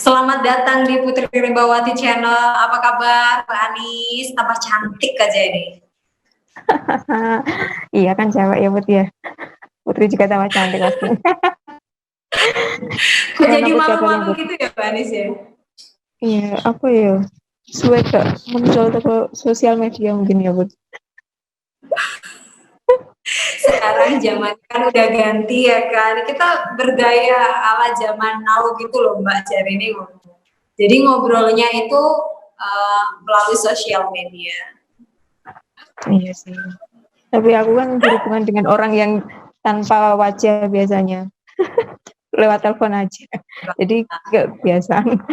Selamat datang di Putri Ribawati Channel. Apa kabar, Mbak Anis? Tambah cantik aja ini. Iya kan cewek ya Put ya. Putri juga tambah cantik pasti. Kok Gimana jadi Put kabarnya malu-malu Put? gitu ya, Mbak Anis ya? Iya, apa ya? Suwe gak muncul ke sosial media mungkin ya Put. Sekarang zaman kan udah ganti ya kan. Kita bergaya ala zaman now gitu loh, Mbak Jar ini. Jadi ngobrolnya itu melalui sosial media. Iya sih. Tapi aku kan berhubungan dengan orang yang tanpa wajah biasanya. Lewat telepon aja. Jadi kebiasaan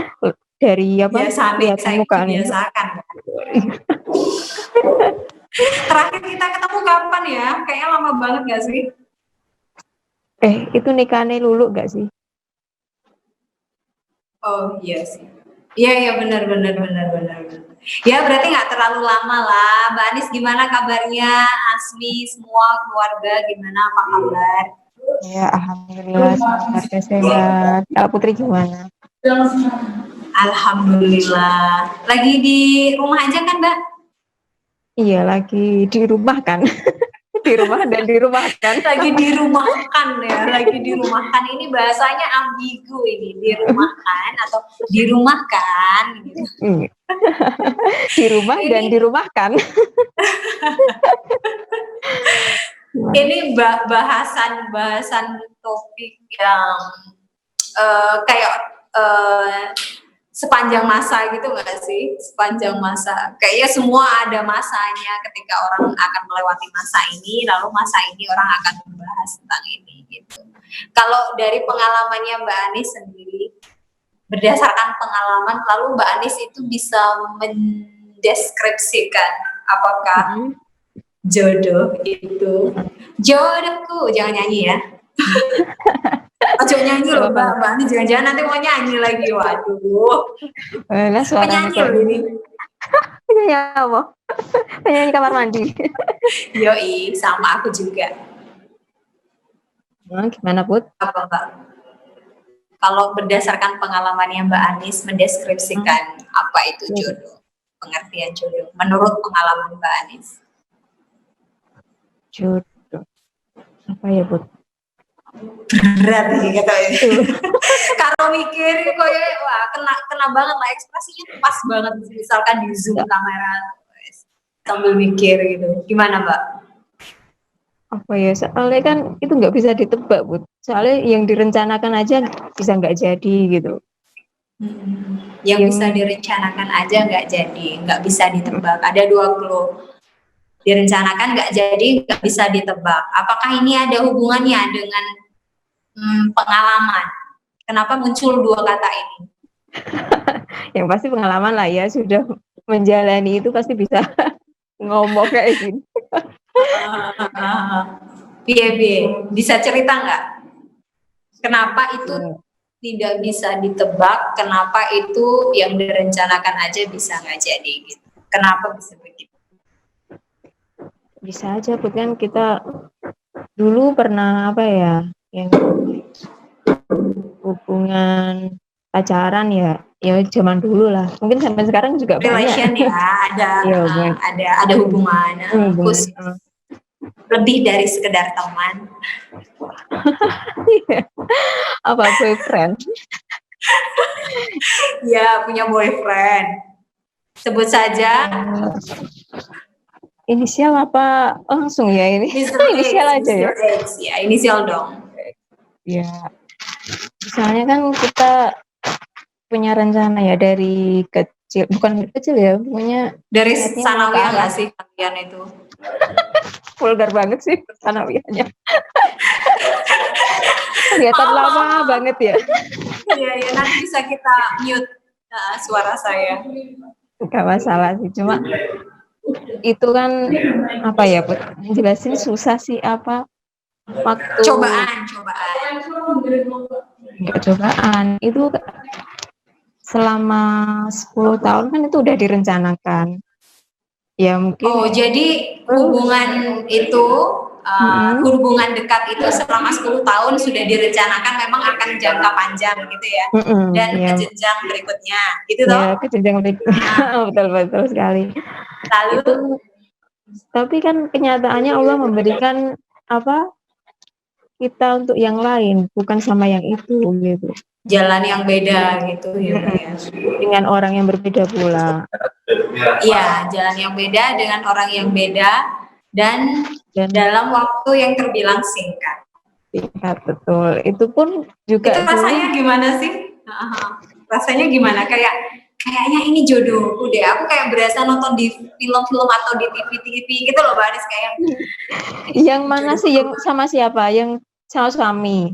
dari apa? Biasa nih, Kelihatan saya muka nih. dibiasakan. Terakhir kita ketemu kapan ya? Kayaknya lama banget gak sih? Itu nikahnya Lulu gak sih? Oh iya sih. Iya benar. Ya berarti nggak terlalu lama lah. Mbak Anis gimana kabarnya? Asmi semua keluarga gimana? Apa kabar? Ya, alhamdulillah keluarga sehat. Kalau Putri gimana? Alhamdulillah. Lagi di rumah aja kan, Mbak? Iya, lagi di rumah kan. Di rumah dan dirumahkan. Lagi dirumahkan ya, lagi dirumahkan. Ini bahasanya ambigu ini, dirumahkan atau dirumahkan gitu. Di rumah dan dirumahkan. Ini bahasan topik yang kayak sepanjang masa gitu nggak sih? Sepanjang masa. Kayaknya semua ada masanya ketika orang akan melewati masa ini, lalu masa ini orang akan membahas tentang ini gitu. Kalau dari pengalamannya Mbak Anis sendiri, berdasarkan pengalaman, lalu Mbak Anis itu bisa mendeskripsikan apakah jodoh itu jodohku, jangan nyanyi ya. Ojo nyanyi loh Mbak Anis, jangan-jangan nanti mau nyanyi lagi, waduh. Nah, suaranya penyanyi loh ini. Penyanyi apa? Penyanyi kamar mandi. Yoi, sama aku juga. Gimana Put? Apa Mbak? Kalau berdasarkan pengalamannya Mbak Anis mendeskripsikan apa itu jodoh, pengertian jodoh, menurut pengalaman Mbak Anis. Jodoh. Apa ya Put? Berat nih kata ini. Kalau mikir kayak wah kena banget lah, ekspresinya pas banget misalkan di zoom kamera sambil mikir gitu. Gimana Mbak? Apa ya, soalnya kan itu nggak bisa ditebak Put. Soalnya yang direncanakan aja bisa nggak jadi gitu. Yang bisa direncanakan aja nggak jadi, nggak bisa ditebak. Ada dua clue. Direncanakan nggak jadi, nggak bisa ditebak. Apakah ini ada hubungannya dengan pengalaman? Kenapa muncul dua kata ini? Yang pasti pengalaman lah ya, sudah menjalani itu pasti bisa ngomong kayak gini. Bisa cerita nggak? Kenapa itu tidak bisa ditebak? Kenapa itu yang direncanakan aja bisa nggak jadi gitu? Kenapa bisa begitu? Bisa aja, kan kita dulu pernah apa ya, yang hubungan pacaran ya zaman dulu lah. Mungkin sampai sekarang juga relation banyak. Ya, ada hubungan khusus. Lebih dari sekedar teman. Apa boyfriend? Ya, punya boyfriend. Sebut saja. Inisial apa langsung ya ini? Inisial aja ya. Ya, inisial dong. Ya. Misalnya kan kita punya rencana ya dari kecil, bukan kecil ya, pokoknya dari sanawiyah nggak sih kalian itu? Vulgar banget sih sanawiyahnya. Kelihatan lama banget ya. Iya, nanti bisa kita mute suara saya. Gak masalah sih, cuma itu kan apa ya, Put? Jelasin susah sih apa waktu cobaan. Enggak cobaan, itu selama 10 tahun kan itu udah direncanakan. Ya mungkin. Oh, jadi hubungan itu hubungan dekat itu selama 10 tahun sudah direncanakan memang akan jangka panjang gitu ya. Dan ke jenjang berikutnya gitu toh. Ya, ke jenjang berikutnya. Betul sekali. Lalu itu, tapi kan kenyataannya Allah memberikan kita untuk yang lain, bukan sama yang itu gitu. Jalan yang beda gitu ya. Dengan orang yang berbeda pula. Iya, jalan yang beda dengan orang yang beda dan dalam waktu yang terbilang singkat. Singkat, betul. Itu pun juga. Itu rasanya gimana sih? Rasanya gimana? Kayaknya ini jodohku deh. Aku kayak berasa nonton di film-film atau di TV-TV gitu loh, Mbak Anis, kayak. Yang mana sih? Yang sama siapa? Yang sama suami?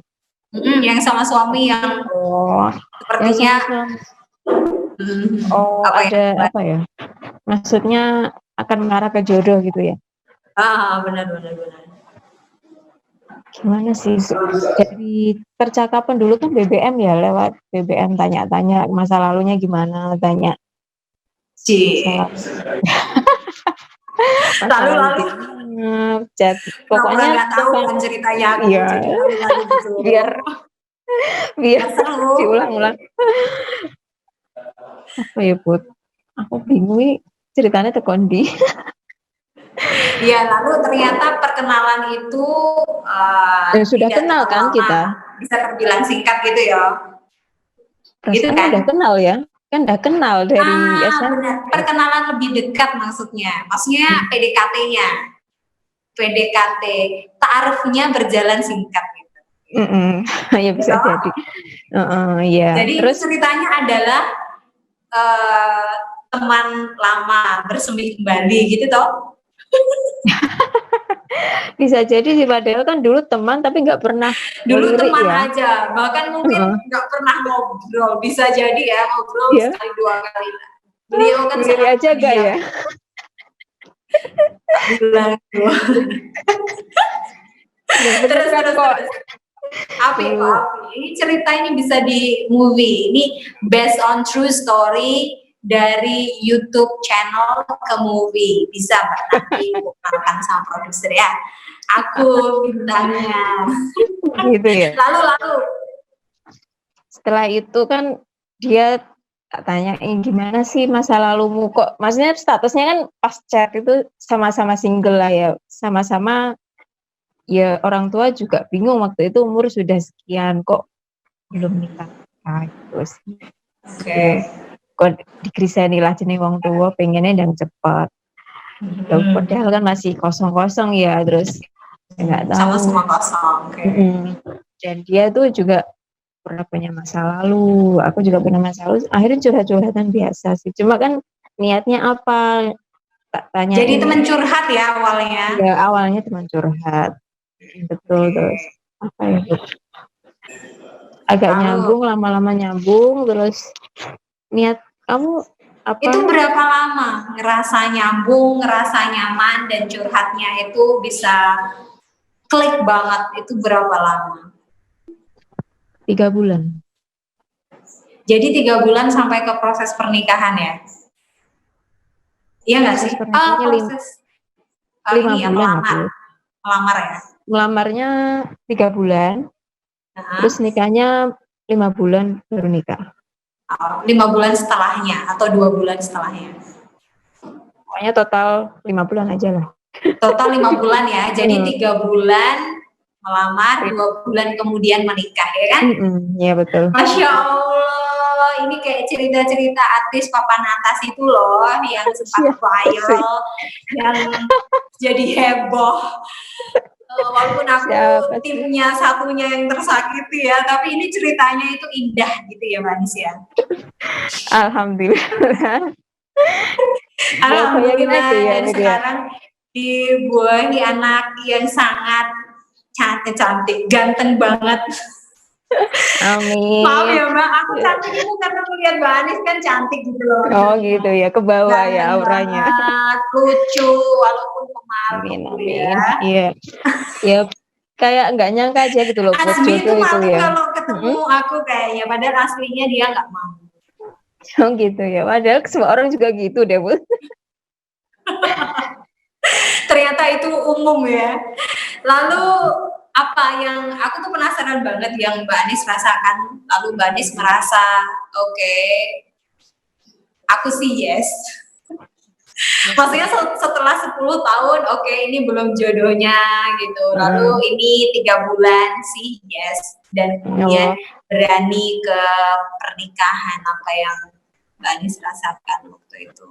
Yang sama suami yang sepertinya. Apa ya? Maksudnya akan mengarah ke jodoh gitu ya? Benar. Gimana sih? Dari percakapan dulu kan BBM ya, lewat BBM tanya-tanya masa lalunya gimana, tanya. Lalu chat. Pokoknya nggak tahu kan ceritanya. Iya. Biar diulang-ulang. Apa ya, Put? Aku bingung ceritanya tekondi. Iya, lalu ternyata perkenalan itu sudah kenal kan kita? Bisa terbilang singkat gitu ya. Gitu kan? Udah kenal ya? Kan udah kenal dari SMP. Benar. Perkenalan lebih dekat maksudnya PDKT-nya. PDKT, ta'arufnya berjalan singkat gitu. Ya bisa jadi. Iya. Jadi terus ceritanya adalah teman lama bersemi kembali gitu toh. Bisa jadi sih, padahal kan dulu teman tapi nggak pernah dulu teman ya. Aja, bahkan mungkin nggak pernah ngobrol. Bisa jadi ya ngobrol sekali 2 kali. Beliau kan aja gak ya? Terus. Api. Ini cerita ini bisa di movie. Ini based on true story dari YouTube channel ke movie. Bisa nanti bukan sama produser ya. Aku bintangnya. Gitu ya. Lalu. Setelah itu kan dia tanyain gimana sih masa lalumu, kok maksudnya statusnya kan pas chat itu sama-sama single lah ya, sama-sama ya, orang tua juga bingung waktu itu umur sudah sekian kok belum nikah terus. Kok dikriseni lah jenis wong tua pengennya dan cepat. Padahal kan masih kosong-kosong ya, terus nggak tahu. Sama-sama kosong. Dan dia tuh juga pernah punya masa lalu, aku juga punya masa lalu, akhirnya curhat-curhatan biasa sih, cuma kan niatnya apa tak tanya. Jadi teman curhat ya awalnya. Ya awalnya teman curhat, betul. Terus apa ya, agak nyambung, lama-lama nyambung, terus niat kamu apa? Itu berapa lama ngerasa nyambung, ngerasa nyaman, dan curhatnya itu bisa klik banget, itu berapa lama? 3 bulan. Jadi 3 bulan sampai ke proses pernikahan ya? Iya nggak sih? Proses 5 bulan. Melamar ya? Melamarnya 3 bulan, terus nikahnya 5 bulan baru nikah. 5 bulan setelahnya atau 2 bulan setelahnya? Pokoknya total 5 bulan aja lah. Total 5 bulan ya, jadi 3 bulan melamar, 2 bulan kemudian menikah ya kan? Iya betul. Masya Allah, ini kayak cerita-cerita artis papan atas itu loh, yang sempat viral, yang jadi heboh. Walaupun aku timnya satunya yang tersakiti ya, tapi ini ceritanya itu indah gitu ya Mbak Anis ya. Alhamdulillah. Alhamdulillah dan sekarang dibuahi anak yang sangat cantik, ganteng banget. Amin. Maaf ya Mbak, aku cantik itu karena melihat Mbak Anis kan cantik gitu loh. Oh gitu ya, ke bawah ya auranya. Lucu, walaupun pemalu. Amin. Iya. Ya kayak nggak nyangka aja gitu loh. Asmi itu malu ya. kalau ketemu aku kayaknya, padahal aslinya dia nggak mau. Oh gitu ya, padahal semua orang juga gitu deh Bu. Ternyata itu umum ya. Lalu apa yang aku tuh penasaran banget yang Mbak Anis rasakan. Lalu Mbak Anis merasa, oke, aku sih yes. Maksudnya setelah 10 tahun, oke, ini belum jodohnya gitu. Lalu ini 3 bulan sih yes. Dan kemudian berani ke pernikahan, apa yang Mbak Anis rasakan waktu itu.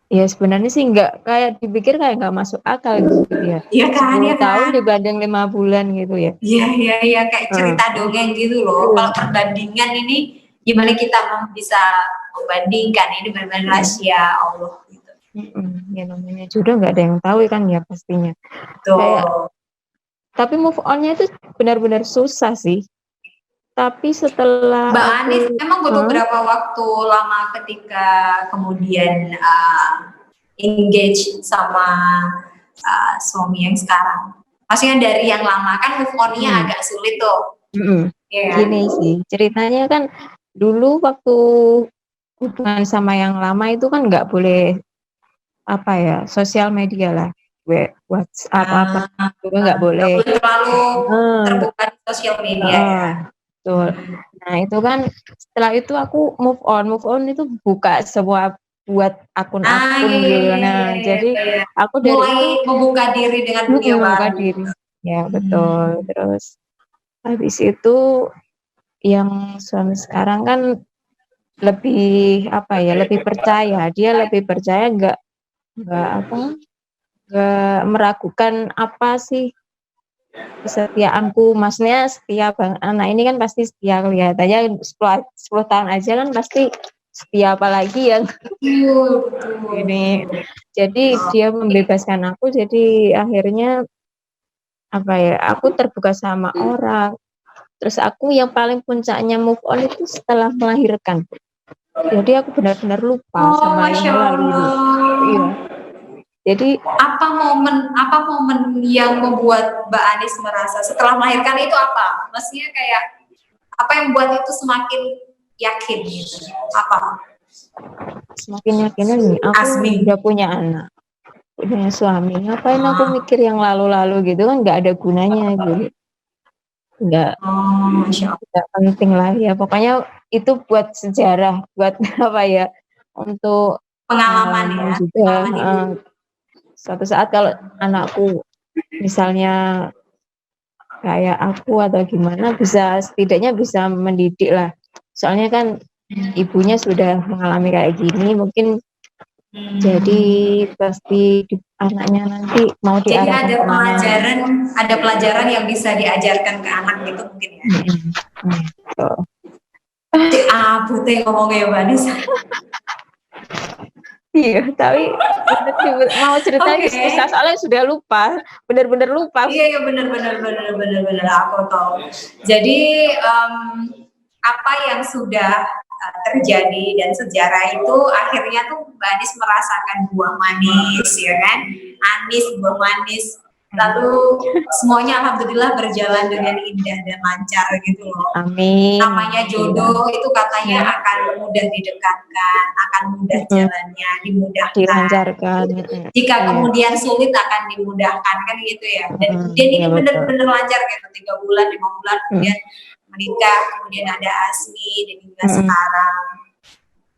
Ya sebenarnya sih kayak dipikir kayak nggak masuk akal gitu ya. Iya kan, 10 tahun dibanding 5 bulan gitu ya. Iya, kayak cerita dongeng gitu loh. Kalau perbandingan ini gimana kita bisa membandingkan, ini benar-benar rahasia Allah gitu. Ya namanya jodoh nggak ada yang tahu kan ya pastinya. Tuh. Kayak, tapi move on-nya itu benar-benar susah sih. Tapi setelah Mbak Anis emang butuh berapa waktu lama ketika kemudian engage sama suami yang sekarang? Maksudnya dari yang lama kan move on-nya agak sulit tuh. Yeah. Gini sih ceritanya kan dulu waktu hubungan sama yang lama itu kan nggak boleh apa ya sosial media lah, WhatsApp juga nggak boleh. Nggak boleh terlalu terbuka di sosial media ya. Betul. Nah itu kan setelah itu aku move on itu buka semua buat akun-akun gitu. Nah jadi aku dari mulai membuka diri dengan dunia baru. Ya betul. Terus habis itu yang suami sekarang kan lebih apa ya, lebih percaya. Dia lebih percaya nggak meragukan apa sih kesetiaanku, maksudnya setia bang anak ini kan pasti setia, kelihatannya 10 tahun aja kan pasti setia, apalagi yang ini. Jadi dia membebaskan aku, jadi akhirnya apa ya, aku terbuka sama orang. Terus aku yang paling puncaknya move on itu setelah melahirkan. Jadi aku benar-benar lupa sama yang lalu. Iya. Jadi apa momen yang membuat Mbak Anis merasa setelah melahirkan itu apa? Maksudnya kayak apa yang membuat itu semakin yakin gitu? Apa? Semakin yakinnya nih, aku udah punya anak, punya suami. Ngapain aku mikir yang lalu-lalu gitu kan, nggak ada gunanya gitu. Nggak penting lah ya. Pokoknya itu buat sejarah, buat apa ya? Untuk pengalaman ya. Juga. Suatu saat kalau anakku misalnya kayak aku atau gimana, setidaknya bisa mendidik lah. Soalnya kan ibunya sudah mengalami kayak gini, mungkin jadi pasti anaknya nanti mau diarahkan kemana. Jadi ada pelajaran yang bisa diajarkan ke anak gitu mungkin ya. Putih ngomongnya Mbak Anis. Iya, tapi mau ceritain susah soalnya sudah lupa, benar-benar lupa. Iya benar aku tahu. Jadi apa yang sudah terjadi dan sejarah itu akhirnya tuh Mbak Anis merasakan buah manis ya kan, Anis buah manis. Lalu semuanya alhamdulillah berjalan dengan indah dan lancar gitu loh. Amin. Namanya jodoh itu katanya akan mudah didekatkan, akan mudah jalannya, dimudahkan. Dilancarkan. Jika kemudian sulit akan dimudahkan kan gitu ya. Dan kemudian ini benar-benar lancar kayak 3 bulan, 5 bulan kemudian menikah, kemudian ada Asmi dan hingga sekarang.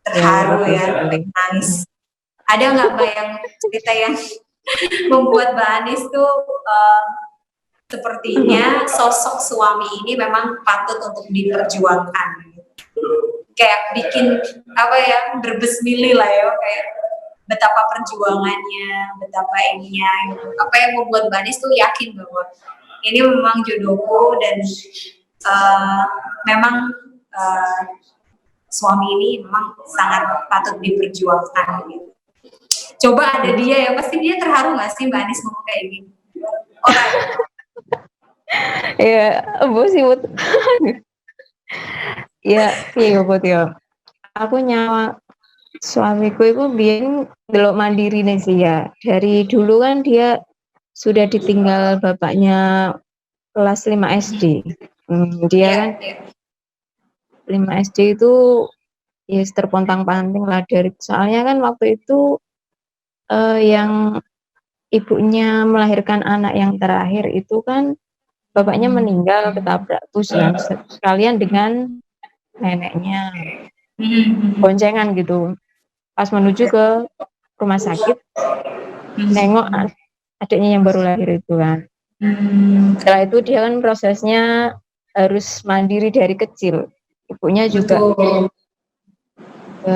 Terharu ya, nangis. Ada nggak Mbak yang cerita yang membuat Mbak Anis tuh sepertinya sosok suami ini memang patut untuk diperjuangkan, kayak bikin apa ya, berbesmili lah ya, kayak betapa perjuangannya, betapa ininya, apa yang membuat Mbak Anis tuh yakin bahwa ini memang jodohku dan memang suami ini memang sangat patut diperjuangkan gitu. Coba ada dia ya, pasti dia terharu nggak sih Mbak Anis ngomong kayak gini? Ya, sih ya, buat ya. Aku nyawa suamiku itu biar delok mandiri nih sih ya. Dari dulu kan dia sudah ditinggal bapaknya kelas 5 SD. Dia kan 5 SD itu ya terpontang-panting lah, dari soalnya kan waktu itu yang ibunya melahirkan anak yang terakhir itu kan bapaknya meninggal ketabrak bus kan, sekalian dengan neneknya boncengan gitu. Pas menuju ke rumah sakit nengok adiknya yang baru lahir itu kan. Setelah itu dia kan prosesnya harus mandiri dari kecil. Ibunya juga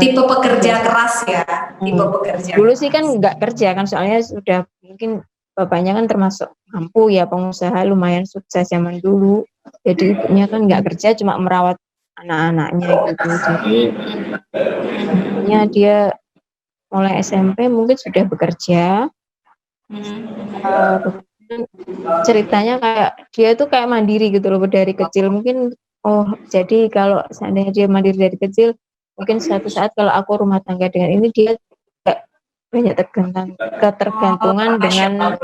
tipe pekerja keras ya, tipe pekerja. Dulu sih kan nggak kerja kan, soalnya sudah mungkin bapaknya kan termasuk mampu ya, pengusaha lumayan sukses zaman dulu. Jadi ibunya kan nggak kerja, cuma merawat anak-anaknya gitu. Jadi ibunya dia mulai SMP mungkin sudah bekerja. Ceritanya kayak dia tuh kayak mandiri gitu loh dari kecil. Mungkin jadi kalau seandainya dia mandiri dari kecil, mungkin suatu saat kalau aku rumah tangga dengan ini, dia gak banyak ketergantungan dengan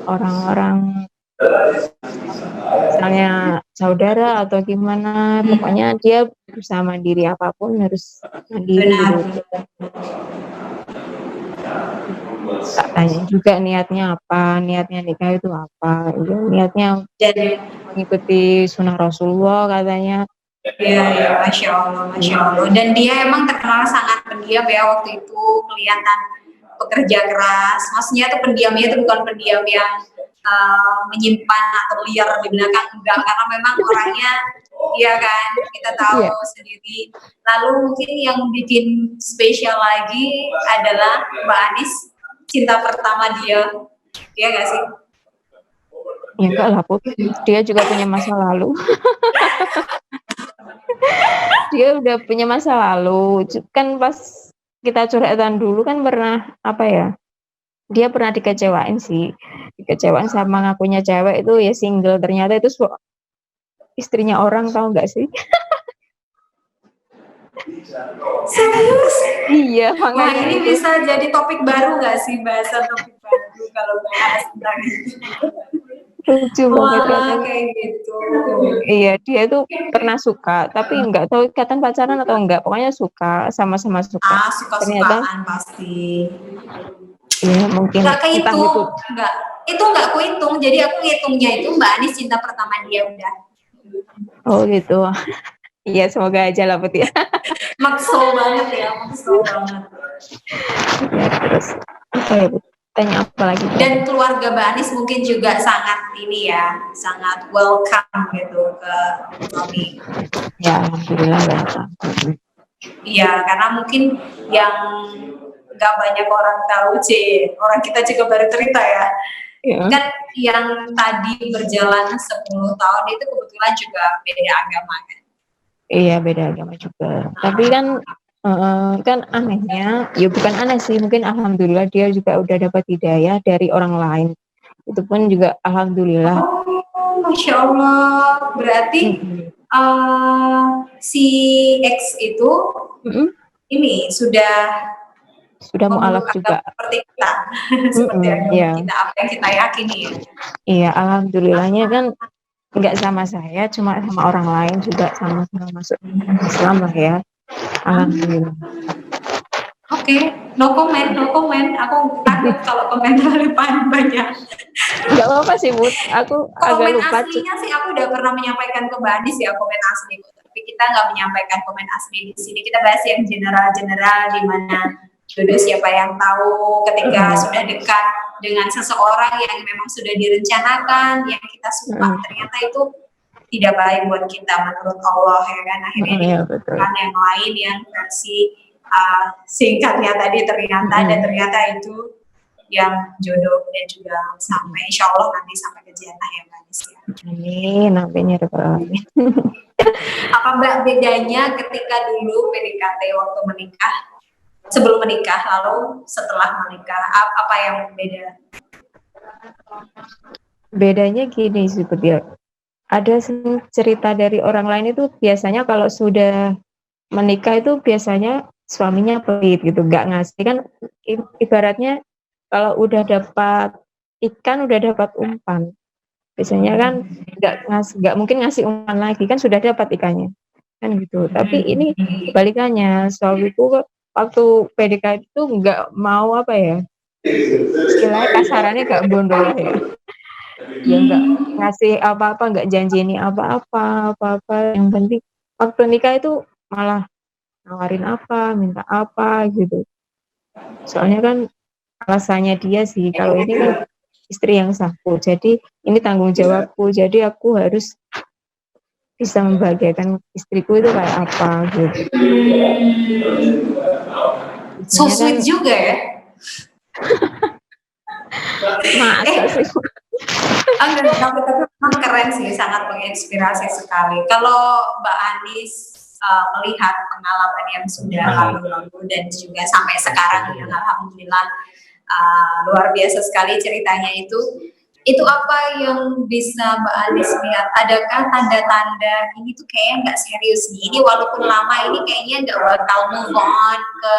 orang-orang misalnya saudara atau gimana. Pokoknya dia berusaha mandiri, apapun harus mandiri gitu. Tak tanya juga niatnya apa, niatnya nikah itu apa, ya, niatnya mengikuti sunnah Rasulullah katanya. Iya, Masya Allah. Dan dia emang terkenal sangat pendiam ya waktu itu, kelihatan pekerja keras. Maksudnya tuh pendiamnya itu bukan pendiam yang menyimpan atau liar di belakang, enggak, karena memang orangnya, iya kan, kita tahu sendiri. Lalu mungkin yang bikin spesial lagi adalah Mbak Anis, cinta pertama dia, iya nggak sih? Ya enggak lah, Put. Dia juga punya masa lalu. Dia udah punya masa lalu. Kan pas kita curhatan dulu kan pernah apa ya? Dia pernah dikecewain sih. Dikecewain sama ngakunya cewek itu ya single. Ternyata itu istrinya orang, tahu nggak sih? Serius? Iya, Wah, makanya ini itu. bisa jadi topik baru nggak sih, bahasan topik baru kalau bahas tentang itu. Lucu banget katanya. Kayak gitu. Iya, dia tuh pernah suka, tapi nggak tahu ikatan pacaran atau enggak. Pokoknya suka, sama-sama suka. Suka-sukaan pasti. Iya, mungkin nggak kehitung, gitu. nggak kuhitung. Jadi aku ngitungnya itu Mbak Anis cinta pertama dia udah. Oh gitu. Iya, semoga aja lah Put ya. Maksud banget ya, maksud banget. Ya, terus apa ya Put? Tanya apa lagi? Dan keluarga Mbak Anis mungkin juga sangat ini ya, sangat welcome gitu ke suami. Ya, alhamdulillah welcome. Iya, karena mungkin yang nggak banyak orang tahu, orang kita juga baru cerita ya. Kan yang tadi berjalan 10 tahun itu kebetulan juga beda agama kan. Iya, beda agama juga. Tapi kan anehnya, ya bukan aneh sih, mungkin alhamdulillah dia juga udah dapat hidayah dari orang lain. Itu pun juga alhamdulillah. Oh, Masya Allah. Berarti si X itu ini sudah mualaf juga seperti kita. Seperti kita, apa yang kita yakini ya. Iya, alhamdulillahnya kan nggak sama saya, cuma sama orang lain juga sama-sama masuk Islam lah ya. Alhamdulillah. Oke, no comment. Aku takut kalau komen terlalu banyak. Nggak apa-apa sih, Bud. Aku agak lupa. Aslinya sih aku udah pernah menyampaikan ke Mbak Anis ya komen asli, tapi kita nggak menyampaikan komen asli di sini. Kita bahas yang general di mana jodoh siapa yang tahu ketika sudah dekat dengan seseorang yang memang sudah direncanakan, yang kita suka, ternyata itu tidak baik buat kita menurut Allah ya kan, akhirnya kan yang lain yang versi singkatnya tadi ternyata itu yang jodoh dan juga sampai insya Allah nanti sampai ke jannah ya Mbak Anis ya. Amin, amin ya Rabbal Alamin. Apa Mbak bedanya ketika dulu PDKT waktu menikah, sebelum menikah, lalu setelah menikah, apa yang beda? Bedanya gini seperti ada cerita dari orang lain itu biasanya kalau sudah menikah itu biasanya suaminya pelit gitu, nggak ngasih kan, ibaratnya kalau udah dapat ikan udah dapat umpan. Biasanya kan nggak mungkin ngasih umpan lagi, kan sudah dapat ikannya kan gitu. Tapi ini kebalikannya, suamiku waktu PDKT itu nggak mau apa ya, istilahnya kasarannya gak bondol ya. Ya nggak ngasih apa-apa, nggak janjini apa-apa. Yang penting waktu nikah itu malah nawarin apa, minta apa gitu. Soalnya kan alasannya dia sih, kalau ini kan istri yang sahku, jadi ini tanggung jawabku, jadi aku harus bisa membahagiakan istriku itu kayak apa gitu. So Biasanya kan sweet juga ya. masa sih Enggak, tapi memang keren sih, sangat menginspirasi sekali. Kalau Mbak Anis melihat pengalaman yang sudah lalu-lalu dan juga sampai sekarang yang alhamdulillah luar biasa sekali ceritanya itu apa yang bisa Mbak Anis lihat? Adakah tanda-tanda ini tuh kayaknya nggak serius nih? Ini walaupun lama ini kayaknya nggak bakal move on ke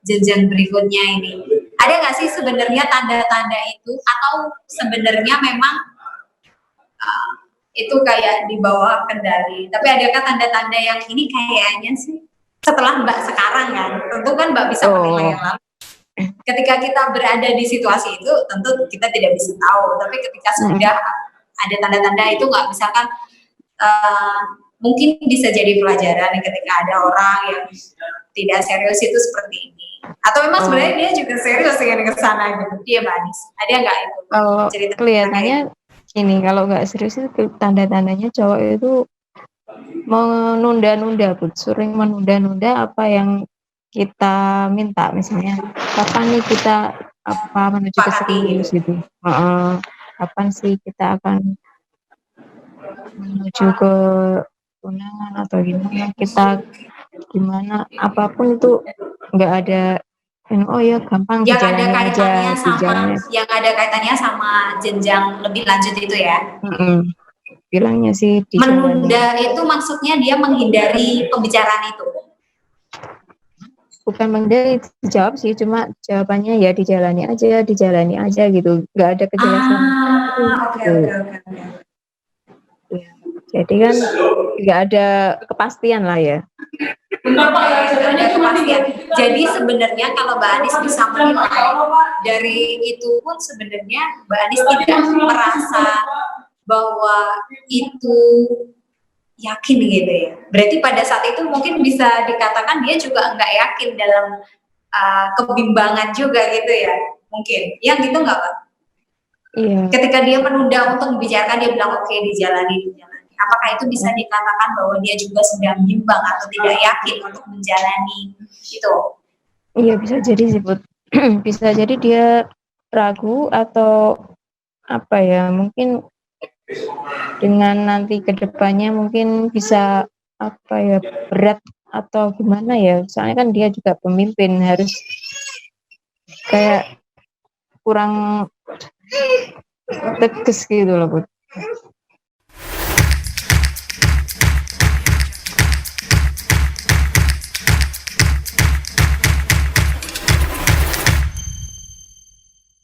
jenjang berikutnya ini. Ada nggak sih sebenarnya tanda-tanda itu? Atau sebenarnya memang itu kayak di bawah kendali? Tapi adakah tanda-tanda yang ini kayaknya sih setelah Mbak sekarang kan? Tentu kan Mbak bisa menilai yang lalu. Ketika kita berada di situasi itu tentu kita tidak bisa tahu, tapi ketika sudah ada tanda-tanda itu nggak, misalkan mungkin bisa jadi pelajaran ketika ada orang yang tidak serius itu seperti ini, atau memang sebenarnya dia juga serius dengan kesana gitu. Dia Mbak Anis, ada nggak itu cerita kelihatannya gini, kalau nggak serius itu tanda-tandanya cowok itu menunda-nunda, sering menunda-nunda apa yang kita minta. Misalnya kapan nih kita menuju ke serius gitu, kapan sih kita akan menuju ke tunangan atau gimana, kita gimana, apapun itu nggak ada oh ya gampang yang ada dijalanin kaitannya aja, sama yang ada kaitannya sama jenjang lebih lanjut itu ya. Bilangnya sih menunda itu maksudnya dia menghindari pembicaraan itu. Bukan menghindari, dijawab sih, cuma jawabannya ya dijalani aja gitu, nggak ada kejelasan. Oke. Ya, jadi kan nggak ada kepastian lah ya. Ada kepastian. Jadi sebenarnya kalau Mbak Anis bisa menilai dari itu pun sebenarnya Mbak Anis tidak merasa bahwa itu yakin gitu ya. Berarti pada saat itu mungkin bisa dikatakan dia juga nggak yakin dalam kebimbangan juga gitu ya. Mungkin. Yang gitu nggak Pak? Iya. Ketika dia menunda untuk membicarakan, dia bilang oke, dijalani. Apakah itu bisa dikatakan bahwa dia juga sedang bimbang atau tidak yakin untuk menjalani itu? Iya, bisa jadi sih, Bud. Bisa jadi dia ragu atau apa ya, mungkin dengan nanti kedepannya mungkin bisa apa ya, berat atau gimana ya, soalnya kan dia juga pemimpin, harus kayak kurang tegas gitu loh, Bud.